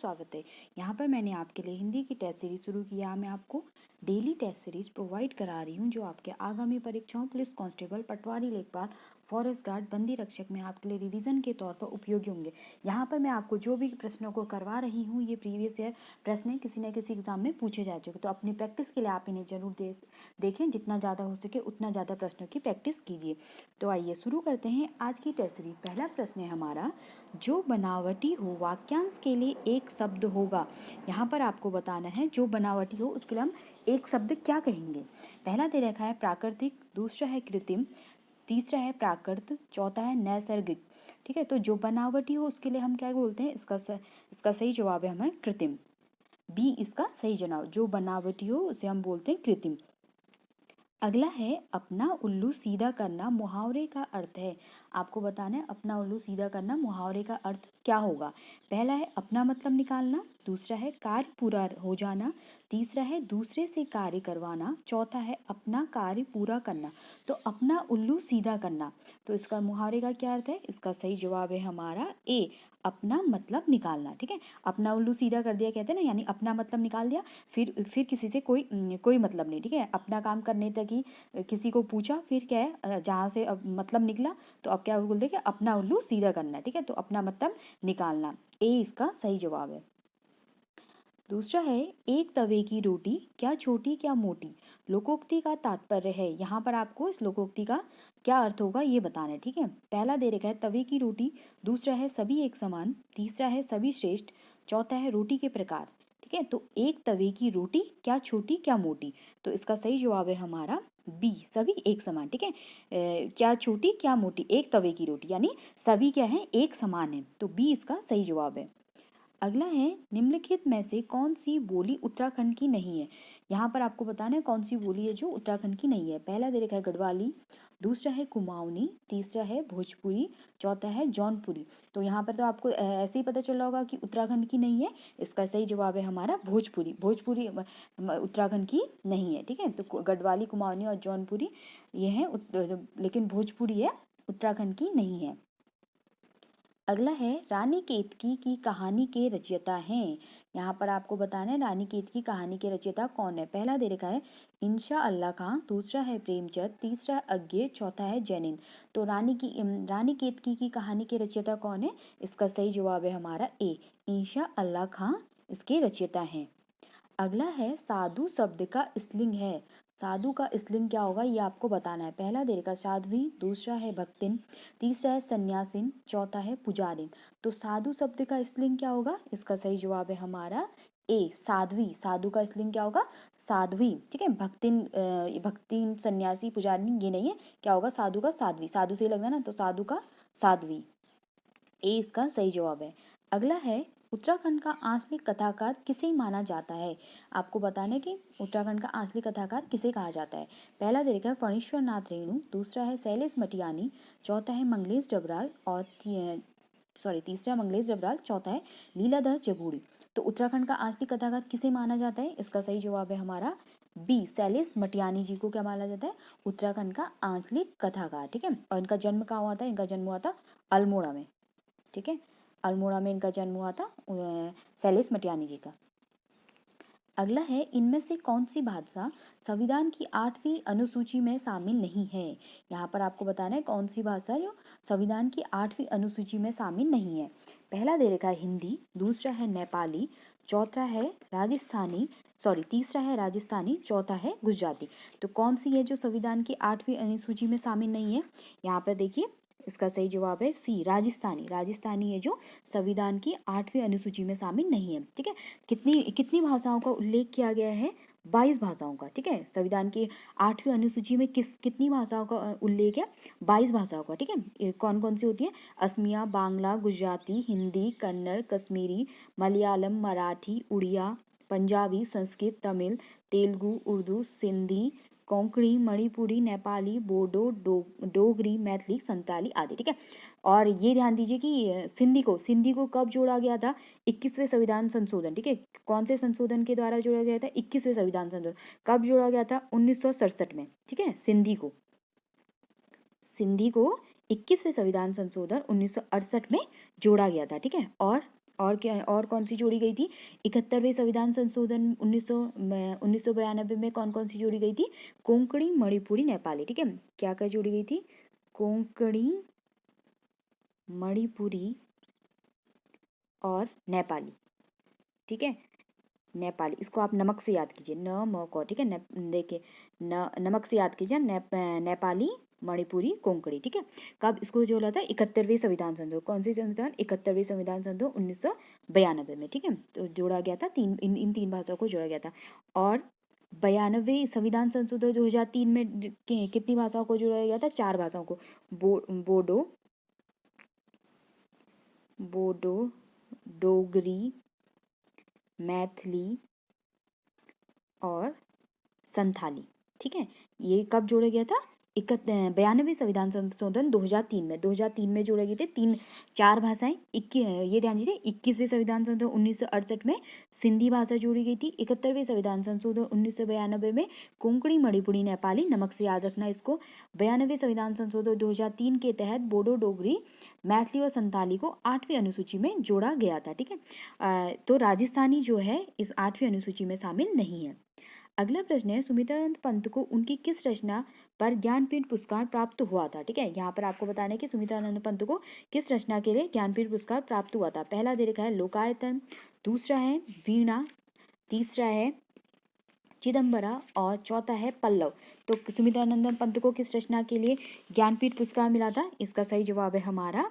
स्वागत है। यहाँ पर मैंने आपके लिए हिंदी की टेस्ट सीरीज शुरू किया। मैं आपको डेली टेस्ट सीरीज प्रोवाइड करा रही हूँ जो आपके आगामी परीक्षाओं पुलिस कांस्टेबल, पटवारी, लेखपाल, फॉरेस्ट गार्ड, बंदी रक्षक में आपके लिए रिवीजन के तौर पर उपयोगी होंगे। यहाँ पर मैं आपको जो भी प्रश्नों को करवा रही हूँ ये प्रीवियस ईयर प्रश्न किसी न किसी एग्जाम में पूछे जा चुके, तो अपनी प्रैक्टिस के लिए आप इन्हें जरूर देखें। जितना ज़्यादा हो सके उतना ज़्यादा प्रश्नों की प्रैक्टिस कीजिए। तो आइए शुरू करते हैं आज की टेस्ट सीरीज। पहला प्रश्न है हमारा, जो बनावटी हो वाक्यांश के लिए एक शब्द होगा। यहाँ पर आपको बताना है जो बनावटी हो उसके लिए हम एक शब्द क्या कहेंगे। पहला दे रखा है प्राकृतिक, दूसरा है कृत्रिम, तीसरा है प्राकृत, चौथा है नैसर्गिक। ठीक है, तो जो बनावटी हो उसके लिए हम क्या बोलते हैं, इसका सही जवाब है हमें कृत्रिम। बी इसका सही जवाब। जो बनावटी हो उसे हम बोलते हैं कृत्रिम। अगला है अपना उल्लू सीधा करना मुहावरे का अर्थ है। आपको बताना है अपना उल्लू सीधा करना मुहावरे का अर्थ क्या होगा। पहला है अपना मतलब निकालना, दूसरा है कार्य पूरा हो जाना, तीसरा है दूसरे से कार्य करवाना, चौथा है अपना कार्य पूरा करना। तो अपना उल्लू सीधा करना, तो इसका मुहावरे का क्या अर्थ है, इसका सही जवाब है हमारा ए, अपना मतलब निकालना। ठीक है, अपना उल्लू सीधा कर दिया कहते हैं ना, यानी अपना मतलब निकाल दिया, फिर किसी से कोई मतलब नहीं। ठीक है, अपना काम करने तक ही किसी को पूछा, फिर क्या है जहाँ से अब मतलब निकला तो अब क्या बोल दे कि अपना उल्लू सीधा करना है। ठीक है, तो अपना मतलब निकालना, ए इसका सही जवाब है। दूसरा है एक तवे की रोटी क्या छोटी क्या मोटी। लोकोक्ति का तात्पर्य है। यहाँ पर आपको इस लोकोक्ति का क्या अर्थ होगा ये बताना है। ठीक है, पहला दे रखा है तवे की रोटी, दूसरा है सभी एक समान, तीसरा है सभी श्रेष्ठ, चौथा है रोटी के प्रकार। ठीक है, तो एक तवे की रोटी क्या छोटी क्या मोटी, तो इसका सही जवाब है हमारा बी, सभी एक समान। ठीक है, क्या छोटी क्या मोटी, एक तवे की रोटी यानी सभी क्या है एक समान है, तो बी इसका सही जवाब है। अगला है निम्नलिखित में से कौन सी बोली उत्तराखंड की नहीं है। यहाँ पर आपको बताना है कौन सी बोली है जो उत्तराखंड की नहीं है। पहला दे रखा है गढ़वाली, दूसरा है कुमाऊनी, तीसरा है भोजपुरी, चौथा है जौनपुरी। तो यहाँ पर तो आपको ऐसे ही पता चल रहा होगा कि उत्तराखंड की नहीं है। इसका सही जवाब है हमारा भोजपुरी। भोजपुरी उत्तराखंड की नहीं है। ठीक है, तो गढ़वाली, कुमाऊनी और जौनपुरी ये है, लेकिन भोजपुरी है उत्तराखंड की नहीं है। अगला है रानी केतकी की कहानी के रचयिता हैं। यहाँ पर आपको बताना है रानी केतकी की कहानी के रचयिता कौन है। पहला दे रखा है इंशा अल्लाह खां, दूसरा है प्रेमचंद, तीसरा अज्ञे, चौथा है जैनिन। तो रानी केतकी की कहानी के रचयिता कौन है, इसका सही जवाब है हमारा ए, इंशा अल्लाह खां इसके रचयिता हैं। अगला है साधु शब्द का स्त्रीलिंग है। साधु का स्त्रीलिंग क्या होगा ये आपको बताना है। पहला दे रखा साध्वी, दूसरा है भक्तिन, तीसरा है सन्यासिन, चौथा है पुजारिन। तो साधु शब्द का स्त्रीलिंग क्या होगा, इसका सही जवाब है हमारा ए, साध्वी। साधु का स्त्रीलिंग क्या होगा, साध्वी। ठीक है, भक्तिन सन्यासी पुजारिन ये नहीं है, क्या होगा साधु का साध्वी, साधु से लगना ना, तो साधु का साध्वी, ए इसका सही जवाब है। अगला है उत्तराखंड का आंचलिक कथाकार किसे माना जाता है। आपको बताना है कि उत्तराखंड का आंचलिक कथाकार किसे कहा जाता है। पहला दे रखा है फणीश्वर नाथ रेणु, दूसरा है शैलेश मटियानी, चौथा है मंगलेश डबराल और तीसरा मंगलेश डबराल, चौथा है लीलाधर जगूड़ी। तो उत्तराखंड का आंचलिक कथाकार किसे माना जाता है, इसका सही जवाब है हमारा बी, शैलेश मटियानी जी को क्या माना जाता है, उत्तराखंड का आंचलिक कथाकार। ठीक है, और इनका जन्म कहाँ हुआ था, इनका जन्म हुआ था अल्मोड़ा में। ठीक है, अल्मोड़ा में इनका जन्म हुआ था शैलेश मटियानी जी का। अगला है इनमें से कौन सी भाषा संविधान की 8वीं अनुसूची में शामिल नहीं है। यहाँ पर आपको बताना है कौन सी भाषा जो संविधान की 8वीं अनुसूची में शामिल नहीं है। पहला दे रखा है हिंदी, दूसरा है नेपाली, चौथा है तीसरा है राजस्थानी, चौथा है गुजराती। तो कौन सी है जो संविधान की 8वीं अनुसूची में शामिल नहीं है, यहाँ पर देखिए इसका सही जवाब है सी, राजस्थानी। राजस्थानी है जो संविधान की 8वीं अनुसूची में शामिल नहीं है। ठीक है, कितनी कितनी भाषाओं का उल्लेख किया गया है, 22 भाषाओं का। ठीक है, संविधान की 8वीं अनुसूची में कितनी भाषाओं का उल्लेख है, 22 भाषाओं का। ठीक है, कौन कौन सी होती है, असमिया, बांग्ला, गुजराती, हिंदी, कन्नड़, कश्मीरी, मलयालम, मराठी, उड़िया, पंजाबी, संस्कृत, तमिल, तेलुगु, उर्दू, सिंधी, कोंकणी, मणिपुरी, नेपाली, बोडो, डोगरी, मैथिली, संताली आदि। ठीक है, और ये ध्यान दीजिए कि सिंधी को कब जोड़ा गया था, 21वें संविधान संशोधन। ठीक है, कौन से संशोधन के द्वारा जोड़ा गया था, 21वें संविधान संशोधन कब जोड़ा गया था, 1967 में। ठीक है, सिंधी को 21वें संविधान संशोधन 1968 में जोड़ा गया था। ठीक है, और क्या, और कौन सी जोड़ी गई थी? 71वें संविधान संशोधन 1992 में कौन कौन सी जोड़ी गई थी? कोंकणी, मणिपुरी, नेपाली। ठीक है, क्या क्या जोड़ी गई थी? कोंकणी, मणिपुरी और नेपाली। ठीक है, नेपाली, इसको आप नमक से याद कीजिए, न म क। ठीक है, देखिए नमक से याद कीजिए, नेपाली, मणिपुरी, कोंकणी। ठीक है, कब इसको जो बोला था? 71वें संविधान संशोधन। कौन सी संविधान? 71वें संविधान संशोधन 1992 में। ठीक है, तो जोड़ा गया था इन तीन भाषाओं को जोड़ा गया था। और 92वें संविधान संशोधन 2003 में कितनी भाषाओं को जोड़ा गया था? 4 भाषाओं को, बोडो, डोगरी, मैथिली और संथाली। ठीक है, ये कब जोड़ा गया था? 92वें संविधान संशोधन 2003 में। 2003 में जोड़े गए थे 4 भाषाएं। ये ध्यान दीजिए, 21वें संविधान संशोधन 1968 में सिंधी भाषा जोड़ी गई थी। 71वें संविधान संशोधन 1992 में कोंकणी, मणिपुरी, नेपाली, नमक से याद रखना इसको। 92वें संविधान संशोधन 2003 के तहत बोडो, डोगरी, मैथिली और संथाली को 8वीं अनुसूची में जोड़ा गया था। ठीक है, तो राजस्थानी जो है इस 8वीं अनुसूची में शामिल नहीं है। अगला प्रश्न है, सुमित्रानंद पंत को उनकी किस रचना पर ज्ञानपीठ पुरस्कार प्राप्त हुआ था? ठीक है, यहाँ पर आपको बताना है कि सुमित्रानंद पंत को किस रचना के लिए ज्ञानपीठ पुरस्कार प्राप्त हुआ था। पहला दे रखा है लोकायतन, दूसरा है वीणा, तीसरा है चिदम्बरा और चौथा है पल्लव। तो सुमित्रानंद पंत को किस रचना के लिए ज्ञानपीठ पुरस्कार मिला था? इसका सही जवाब है हमारा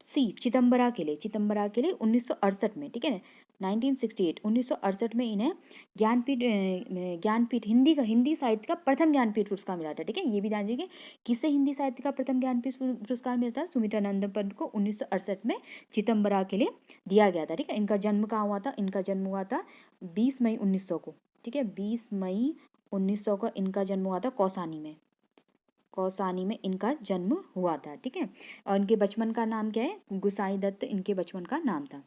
सी, चिदम्बरा के लिए। 1968 में। ठीक है, 1968 में इन्हें ज्ञानपीठ हिंदी साहित्य का प्रथम ज्ञानपीठ पुरस्कार मिला था। ठीक है, ये भी ध्यान दीजिए, किससे हिंदी साहित्य का प्रथम ज्ञानपीठ पुरस्कार मिला था? सुमित्रानंद पंत को 1968 में चिदम्बरा के लिए दिया गया था। ठीक है, इनका जन्म कहाँ हुआ था? इनका जन्म हुआ था 20 मई 1900 को। ठीक है, 20 मई 1900 को इनका जन्म हुआ था कौसानी में इनका जन्म हुआ था। ठीक है, और इनके बचपन का नाम क्या है? गुसाई दत्त इनके बचपन का नाम था।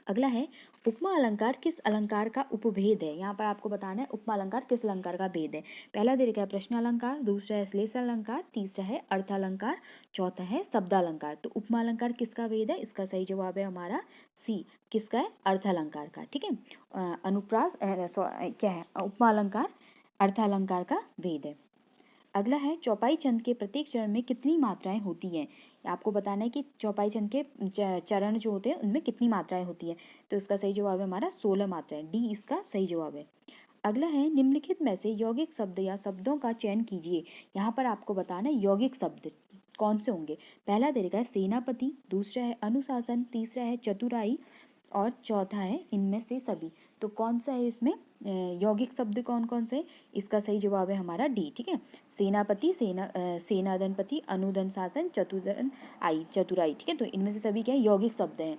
अगला है, उपमा अलंकार किस अलंकार का उपभेद है? यहाँ पर आपको बताना है उपमा अलंकार किस अलंकार का भेद है। पहला दे रखा है प्रश्न अलंकार, दूसरा है श्लेष अलंकार, तीसरा है अर्थ अलंकार, चौथा है शब्द अलंकार। तो उपमा अलंकार किसका भेद है? इसका सही जवाब है हमारा सी, किसका है? अर्थ अलंकार का। ठीक है, अनुप्रास क्या है? उपमा अलंकार अर्थ अलंकार का भेद है। अगला है, चौपाई छंद के प्रत्येक चरण में कितनी मात्राएं होती हैं? आपको बताना है कि चौपाई छंद के चरण जो होते हैं उनमें कितनी मात्राएं होती हैं। तो इसका सही जवाब है हमारा 16 मात्राएं, डी इसका सही जवाब है। अगला है, निम्नलिखित में से यौगिक शब्द या शब्दों का चयन कीजिए। यहाँ पर आपको बताना है यौगिक शब्द कौन से होंगे। पहला तरीका है सेनापति, दूसरा है अनुशासन, तीसरा है चतुराई और चौथा है इनमें से सभी। तो कौन सा है इसमें यौगिक शब्द कौन कौन से? इसका सही जवाब है हमारा डी। ठीक है, सेनापति, सेनादनपति, अनुदन शासन, चतुराई। ठीक है, तो इनमें से सभी क्या है? यौगिक शब्द हैं।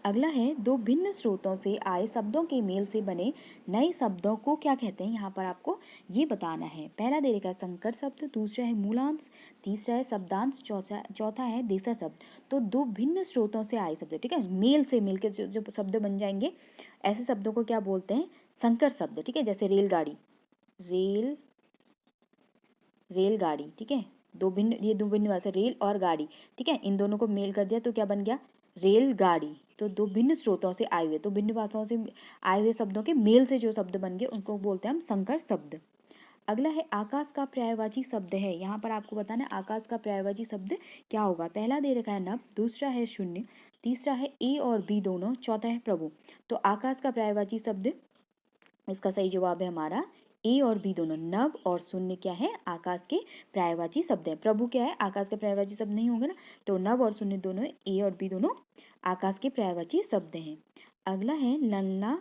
अगला है, दो भिन्न स्रोतों से आए शब्दों के मेल से बने नए शब्दों को क्या कहते हैं? यहाँ पर आपको ये बताना है। पहला दे रखा है संकर शब्द, दूसरा है मूलांश, तीसरा है शब्दांश, चौथा है देशज शब्द। तो दो भिन्न स्रोतों से आए शब्द, ठीक है, मेल से मिल के जो शब्द बन जाएंगे ऐसे शब्दों को क्या बोलते हैं? संकर शब्द। ठीक है, जैसे रेलगाड़ी, रेलगाड़ी। ठीक है, दो भिन्न भाषा, रेल और गाड़ी। ठीक है, इन दोनों को मेल कर दिया तो क्या बन गया? रेलगाड़ी। तो दो भिन्न स्रोतों से आए हुए, तो भिन्न भाषाओं से आए हुए शब्दों के मेल से जो शब्द बन गए उनको बोलते हैं हम संकर शब्द। अगला है, आकाश का पर्यायवाची शब्द है। यहाँ पर आपको बताना है आकाश का पर्यायवाची शब्द क्या होगा। पहला दे रखा है नभ, दूसरा है शून्य, तीसरा है ए और बी दोनों, चौथा है प्रभु। तो आकाश का पर्यायवाची शब्द, इसका सही जवाब है हमारा ए और बी दोनों। नभ और शून्य क्या है? आकाश के पर्यायवाची शब्द हैं। प्रभु क्या है? आकाश के पर्यायवाची शब्द नहीं होंगे ना, तो नभ और शून्य दोनों, ए और बी दोनों आकाश के पर्यायवाची शब्द हैं। अगला है, ललना,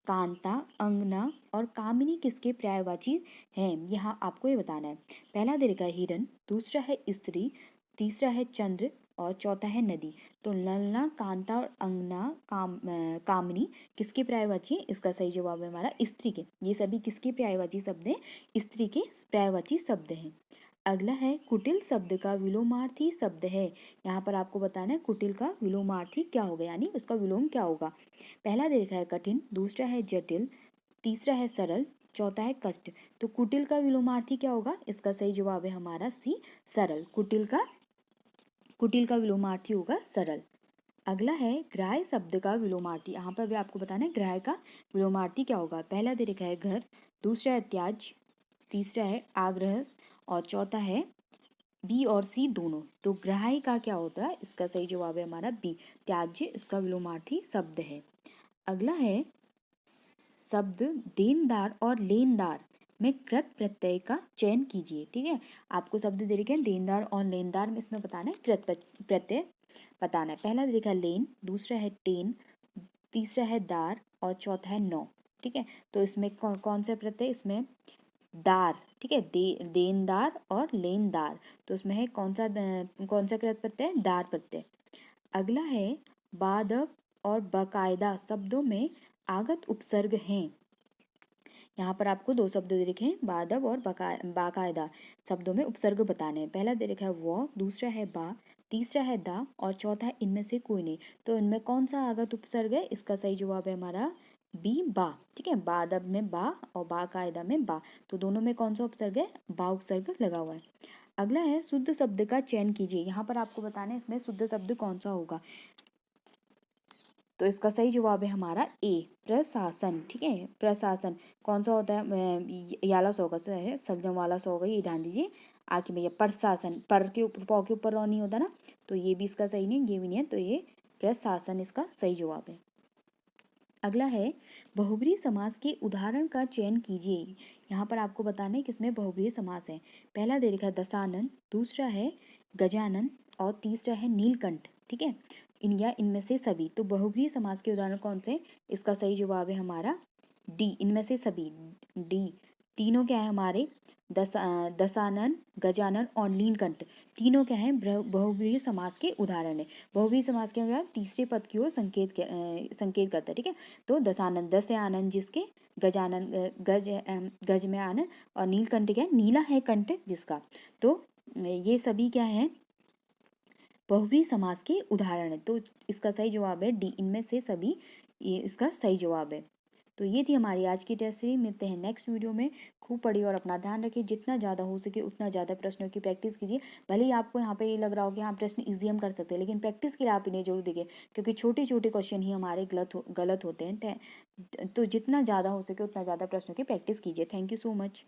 कांता, अंगना और कामिनी किसके पर्यायवाची हैं? यहाँ आपको ये बताना है। पहला दे रखा है हिरण, दूसरा है स्त्री, तीसरा है चंद्र और चौथा है नदी। तो ललना, कांता और अंगना, कामिनी किसके पर्यायवाची है? इसका सही जवाब है हमारा स्त्री के। ये सभी किसके पर्यायवाची शब्द हैं? स्त्री के पर्यायवाची शब्द हैं। अगला है, कुटिल शब्द का विलोमार्थी शब्द है। यहाँ पर आपको बताना है कुटिल का विलोमार्थी क्या होगा, यानी उसका विलोम क्या होगा। पहला देखा है कठिन, दूसरा है जटिल, तीसरा है सरल, चौथा है कष्ट। तो कुटिल का विलोमार्थी क्या होगा? इसका सही जवाब है हमारा सी, सरल। कुटिल का विलोमार्थी होगा सरल। अगला है ग्राह्य शब्द का विलोमार्थी। यहाँ पर भी आपको बताना है ग्राह्य का विलोमार्थी क्या होगा। पहला दे रखा है घर, दूसरा है त्याज, तीसरा है आग्रह और चौथा है बी और सी दोनों। तो ग्राह्य का क्या होता है, इसका सही जवाब है हमारा बी, त्याज्य इसका विलोमार्थी शब्द है। अगला है शब्द देनदार और लेनदार में कृत प्रत्यय का चयन कीजिए। ठीक है, आपको शब्द दे रखे हैं देनदार और लेनदार में, इसमें बताना है कृत प्रत्यय बताना है। पहला दे रखा है लेन, दूसरा है टेन, तीसरा है दार और चौथा है नौ। ठीक है, तो इसमें कौन सा प्रत्यय, इसमें दार। ठीक है, देनदार और लेनदार, तो इसमें है कौन सा कृत प्रत्यय, दार प्रत्यय। अगला है बादब और बकायदा शब्दों में आगत उपसर्ग हैं। यहाँ पर आपको दो शब्द दे रखे हैं, बादब और बाकायदा शब्दों में उपसर्ग बताने हैं। पहला दे रखा है वो, दूसरा है बा, तीसरा है दा और चौथा है इनमें से कोई नहीं। तो इनमें कौन सा आगत उपसर्ग है, इसका सही जवाब है हमारा बी, बा। ठीक है, बादब में बा और बाकायदा में बा, तो दोनों में कौन सा उपसर्ग है, बा उपसर्ग लगा हुआ है। अगला है शुद्ध शब्द का चयन कीजिए। यहाँ पर आपको बताना है इसमें शुद्ध शब्द कौन सा होगा। तो इसका सही जवाब है हमारा ए, प्रशासन। ठीक है, प्रशासन कौन सा होता है, याला सौ का है, सलजम वाला सौ होगा, ये ध्यान दीजिए। आके भैया प्रशासन, पर के ऊपर पौ के ऊपर नहीं होता ना, तो ये भी इसका सही नहीं, ये भी नहीं है, तो ये प्रशासन इसका सही जवाब है। अगला है बहुब्रीहि समास के उदाहरण का चयन कीजिए। यहाँ पर आपको बताना है किसमें बहुब्रीहि समास है। पहला दे रखा है दशानन, दूसरा है गजानन और तीसरा है नीलकंठ। ठीक है, इनमें से सभी। तो बहुब्रीहि समास के उदाहरण कौन से, इसका सही जवाब है हमारा डी, इनमें से सभी, डी। तीनों क्या है हमारे, दशानन, गजानन और नीलकंठ, तीनों क्या है बहुब्रीहि समास के उदाहरण है। बहुब्रीहि समास के अंदर तीसरे पद की ओर संकेत करता है। ठीक है, तो दशानन, दस है आनंद जिसके, गजानन गज में आनंद और नीलकंठ क्या है, नीला है कंठ जिसका। तो ये सभी क्या है, बहुब्रीहि समास के उदाहरण है। तो इसका सही जवाब है डी, इनमें से सभी, ये इसका सही जवाब है। तो ये थी हमारी आज की टेस्ट सीरीज। मिलते हैं नेक्स्ट वीडियो में। खूब पढ़िए और अपना ध्यान रखिए, जितना ज़्यादा हो सके उतना ज़्यादा प्रश्नों की प्रैक्टिस कीजिए। भले ही आपको यहाँ पे ये लग रहा हो कि हाँ प्रश्न ईजी हम कर सकते हैं, लेकिन प्रैक्टिस के लिए आप इन्हें जरूर देखिए, क्योंकि छोटे छोटे क्वेश्चन ही हमारे गलत होते हैं। तो जितना ज़्यादा हो सके उतना ज़्यादा प्रश्नों की प्रैक्टिस कीजिए। Thank you so much.